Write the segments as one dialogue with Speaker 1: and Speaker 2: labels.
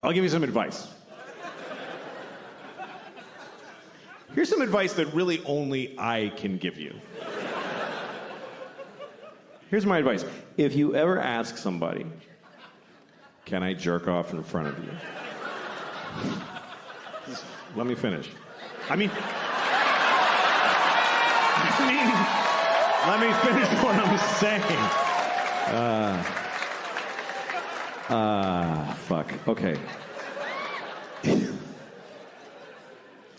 Speaker 1: I'll give you some advice. Here's some advice that really only I can give you. Here's my advice. If you ever ask somebody, can I jerk off in front of you? Just let me finish. Let me finish what I'm saying. Fuck. Okay.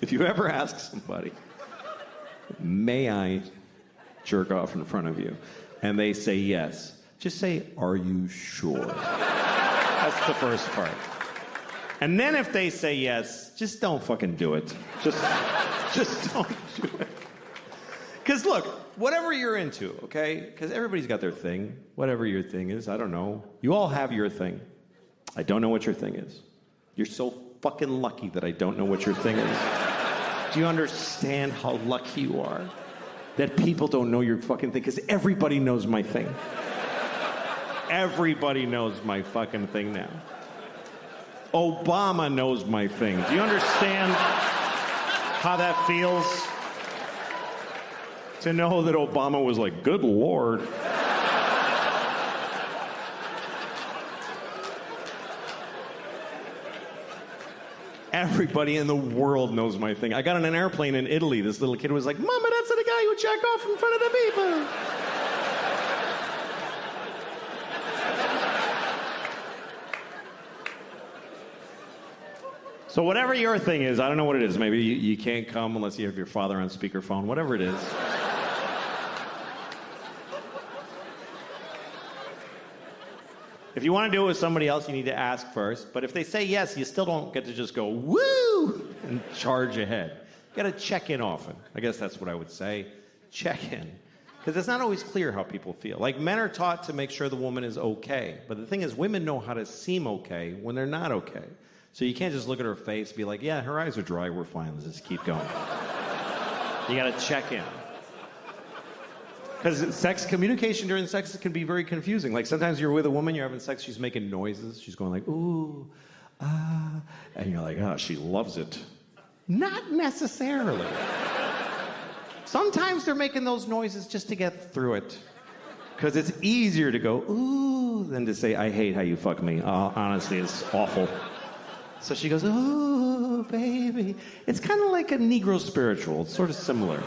Speaker 1: If you ever ask somebody, may I jerk off in front of you? And they say yes. Just say, are you sure? That's the first part. And then if they say yes, just don't fucking do it. Just don't do it. Because look, whatever you're into, okay? Because everybody's got their thing. Whatever your thing is, I don't know. You all have your thing. I don't know what your thing is. You're so fucking lucky that I don't know what your thing is. Do you understand how lucky you are that people don't know your fucking thing? Because everybody knows my thing. Everybody knows my fucking thing now. Obama knows my thing. Do you understand how that feels? To know that Obama was like, good Lord. Everybody in the world knows my thing. I got on an airplane in Italy. This little kid was like, Mama, that's the guy who jacked off in front of the people. So whatever your thing is, I don't know what it is. Maybe you can't come unless you have your father on speakerphone. Whatever it is. If you want to do it with somebody else, you need to ask first. But if they say yes, you still don't get to just go, woo, and charge ahead. You got to check in often. I guess that's what I would say. Check in. Because it's not always clear how people feel. Like, men are taught to make sure the woman is okay. But the thing is, women know how to seem okay when they're not okay. So you can't just look at her face and be like, yeah, her eyes are dry, we're fine, let's just keep going. You got to check in. Because communication during sex can be very confusing. Like, sometimes you're with a woman, you're having sex, she's making noises. She's going like, ooh, ah. And you're like, oh, she loves it. Not necessarily. Sometimes they're making those noises just to get through it. Because it's easier to go, ooh, than to say, I hate how you fuck me. Honestly, it's awful. So she goes, ooh, baby. It's kind of like a Negro spiritual. It's sort of similar.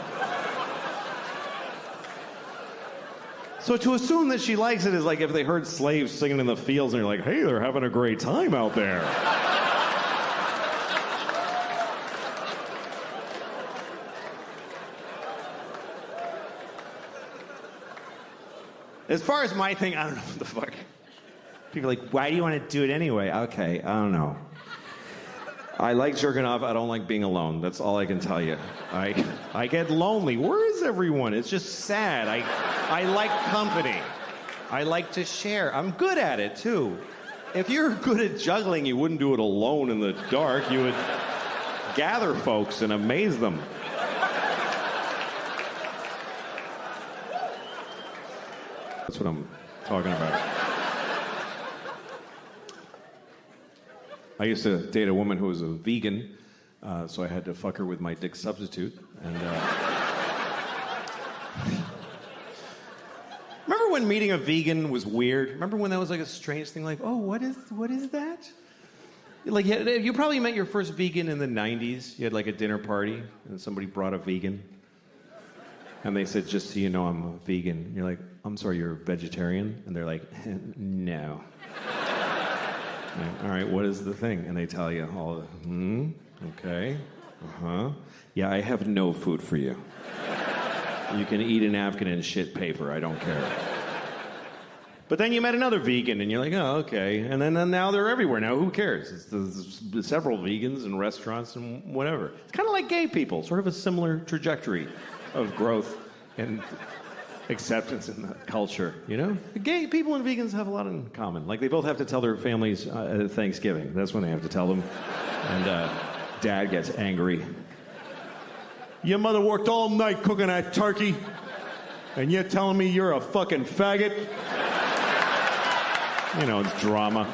Speaker 1: So to assume that she likes it is like if they heard slaves singing in the fields and you're like, hey, they're having a great time out there. As far as my thing, I don't know what the fuck. People are like, why do you want to do it anyway? Okay, I don't know. I like jerking off. I don't like being alone. That's all I can tell you. I get lonely. Where is everyone? It's just sad. I like company. I like to share. I'm good at it, too. If you're good at juggling, you wouldn't do it alone in the dark. You would gather folks and amaze them. That's what I'm talking about. I used to date a woman who was a vegan, so I had to fuck her with my dick substitute. And remember when meeting a vegan was weird? Remember when that was like a strange thing? Like, oh, what is that? Like, you probably met your first vegan in the 90s. You had like a dinner party, and somebody brought a vegan. And they said, just so you know, I'm a vegan. And you're like, I'm sorry, you're a vegetarian? And they're like, no. All right, what is the thing? And they tell you all, okay, yeah, I have no food for you. You can eat a napkin and shit paper, I don't care. But then you met another vegan, and you're like, oh, okay. And then now they're everywhere. Now, who cares? There's several vegans in restaurants and whatever. It's kind of like gay people, sort of a similar trajectory of growth and acceptance in the culture, you know? The gay people and vegans have a lot in common. Like, they both have to tell their families Thanksgiving. That's when they have to tell them. And dad gets angry. Your mother worked all night cooking that turkey, and you're telling me you're a fucking faggot? You know, it's drama.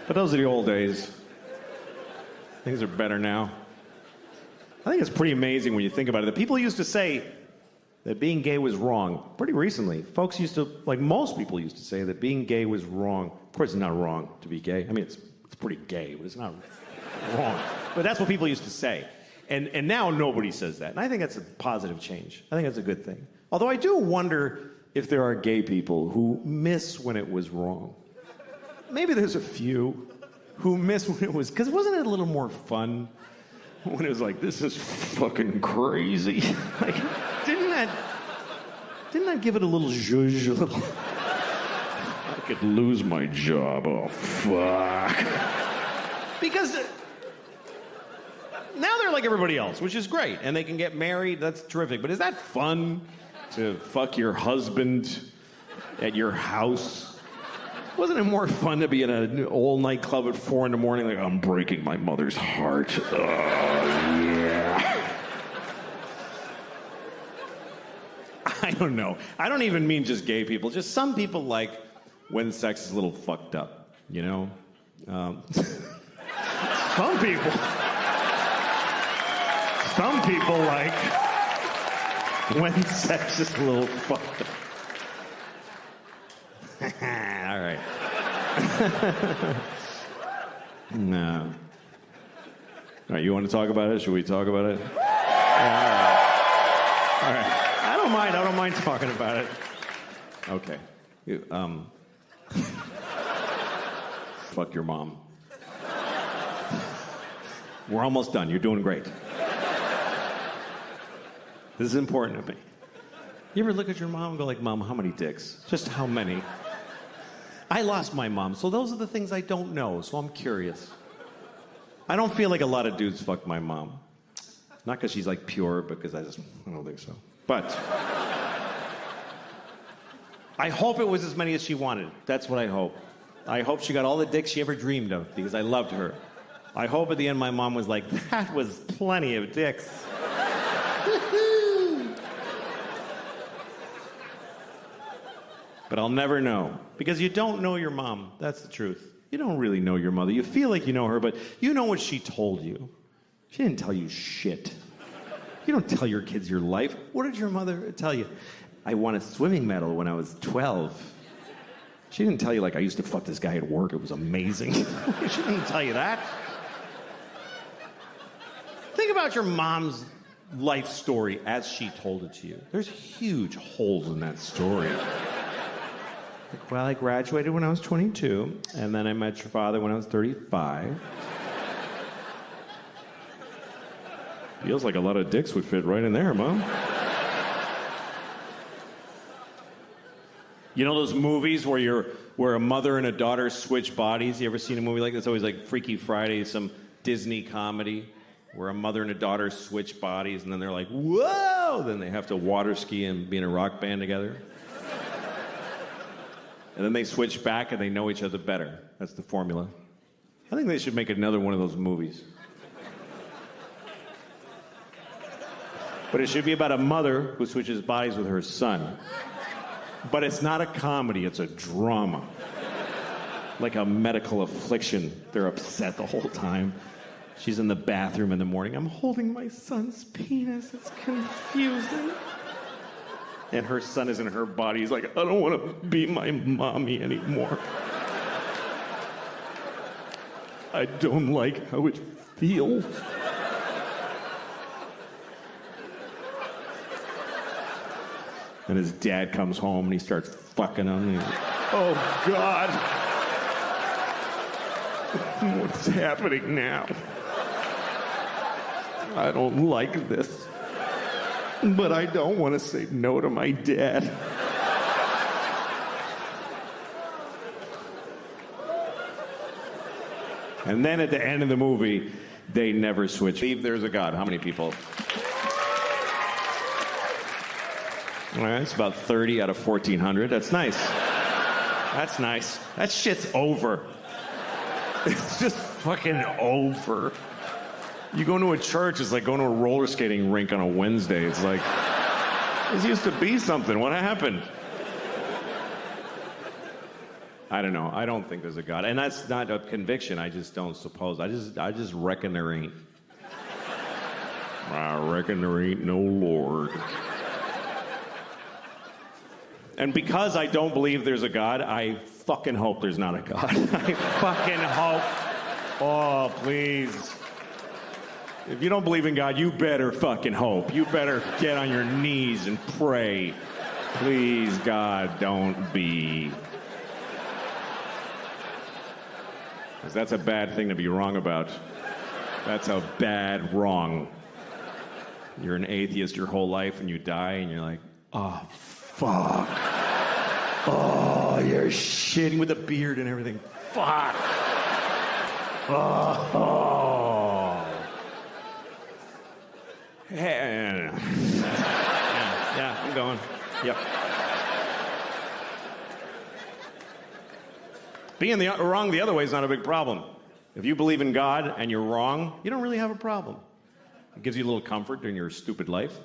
Speaker 1: But those are the old days. Things are better now. I think it's pretty amazing when you think about it. The people used to say that being gay was wrong. Pretty recently, folks used to, like most people used to say that being gay was wrong. Of course, it's not wrong to be gay. I mean, it's pretty gay, but it's not wrong. But that's what people used to say. And now nobody says that. And I think that's a positive change. I think that's a good thing. Although I do wonder if there are gay people who miss when it was wrong. Maybe there's a few who miss when it was, because wasn't it a little more fun when it was like, this is fucking crazy? Like, didn't that give it a little zhuzh, a little... I could lose my job, oh fuck. Because now they're like everybody else, which is great, and they can get married, that's terrific, but is that fun to fuck your husband at your house? Wasn't it more fun to be in an old nightclub at 4 a.m, like, I'm breaking my mother's heart? Oh, yeah. I don't know. I don't even mean just gay people. Just some people like when sex is a little fucked up, you know? Some people like when sex is a little fucked up. All right. No. All right, you want to talk about it? Should we talk about it? Yeah, all right. I don't mind talking about it. Okay. Fuck your mom. We're almost done. You're doing great. This is important to me. You ever look at your mom and go like, Mom, how many dicks? Just how many? I lost my mom, so those are the things I don't know, so I'm curious. I don't feel like a lot of dudes fuck my mom. Not because she's like pure, because I don't think so. But I hope it was as many as she wanted. That's what I hope. I hope she got all the dicks she ever dreamed of, because I loved her. I hope at the end my mom was like, that was plenty of dicks. But I'll never know, because you don't know your mom. That's the truth. You don't really know your mother. You feel like you know her, but you know what she told you. She didn't tell you shit. You don't tell your kids your life. What did your mother tell you? I won a swimming medal when I was 12. She didn't tell you, like, I used to fuck this guy at work. It was amazing. She didn't tell you that. Think about your mom's life story as she told it to you. There's huge holes in that story. Like, well, I graduated when I was 22, and then I met your father when I was 35. Feels like a lot of dicks would fit right in there, Mom. You know those movies where a mother and a daughter switch bodies? You ever seen a movie like this? It's always like Freaky Friday, some Disney comedy where a mother and a daughter switch bodies, and then they're like, whoa! Then they have to water ski and be in a rock band together. And then they switch back and they know each other better. That's the formula. I think they should make another one of those movies. But it should be about a mother who switches bodies with her son. But it's not a comedy, it's a drama. Like a medical affliction. They're upset the whole time. She's in the bathroom in the morning. I'm holding my son's penis. It's confusing. And her son is in her body. He's like, I don't want to be my mommy anymore. I don't like how it feels. And his dad comes home and he starts fucking him. Oh, God. What's happening now? I don't like this. But I don't want to say no to my dad. And then at the end of the movie, they never switch. Believe there's a God. How many people? All right, it's about 30 out of 1,400. That's nice. That's nice. That shit's over. It's just fucking over. You go to a church, it's like going to a roller skating rink on a Wednesday. It's like, this used to be something. What happened? I don't know. I don't think there's a God. And that's not a conviction. I just don't suppose. I just reckon there ain't. I reckon there ain't no Lord. And because I don't believe there's a God, I fucking hope there's not a God. I fucking hope. Oh, please. If you don't believe in God, you better fucking hope. You better get on your knees and pray. Please, God, don't be. Because that's a bad thing to be wrong about. That's a bad wrong. You're an atheist your whole life and you die and you're like, oh, fuck. Oh, you're shitting with a beard and everything. Fuck. Oh. Yeah, I'm going. Yep. Being wrong the other way is not a big problem. If you believe in God and you're wrong, you don't really have a problem. It gives you a little comfort during your stupid life.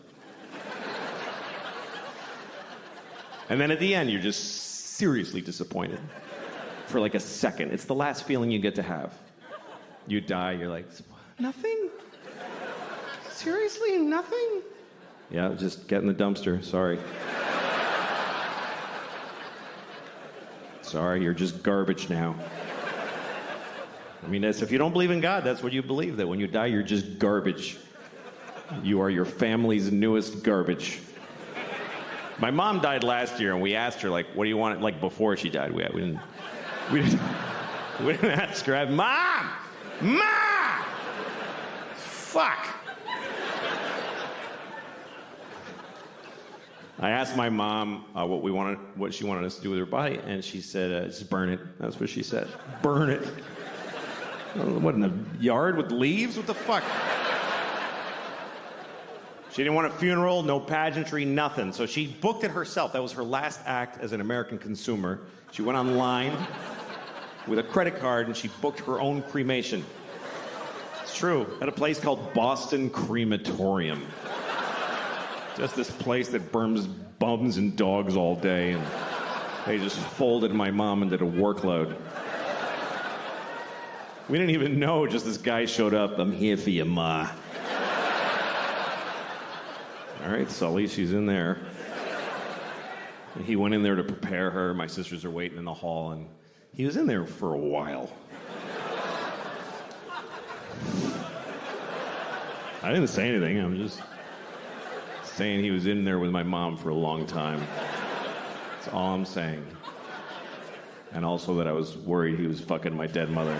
Speaker 1: And then at the end, you're just seriously disappointed for like a second. It's the last feeling you get to have. You die, you're like, nothing? Seriously, nothing? Yeah, just get in the dumpster, sorry. Sorry, you're just garbage now. I mean, if you don't believe in God, that's what you believe, that when you die, you're just garbage. You are your family's newest garbage. My mom died last year, and we asked her, like, what do you want? Like, before she died, we didn't ask her, Mom! Mom! Fuck! I asked my mom what she wanted us to do with her body, and she said, just burn it. That's what she said. Burn it. What, in the yard with leaves? What the fuck? She didn't want a funeral, no pageantry, nothing. So she booked it herself. That was her last act as an American consumer. She went online with a credit card, and she booked her own cremation. It's true. At a place called Boston Crematorium. Just this place that burns bums and dogs all day, and they just folded my mom and did a workload. We didn't even know, just this guy showed up. I'm here for you, Ma. All right, Sully, she's in there. And he went in there to prepare her. My sisters are waiting in the hall, and he was in there for a while. I didn't say anything. I'm just saying he was in there with my mom for a long time. That's all I'm saying. And also that I was worried he was fucking my dead mother.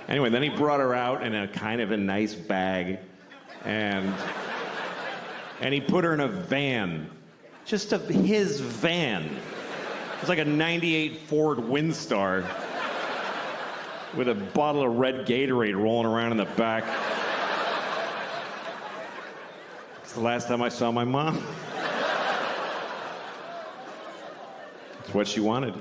Speaker 1: Anyway, then he brought her out in a kind of a nice bag, and he put her in a van. Just his van. It was like a 98 Ford Windstar with a bottle of red Gatorade rolling around in the back. It's the last time I saw my mom. It's what she wanted.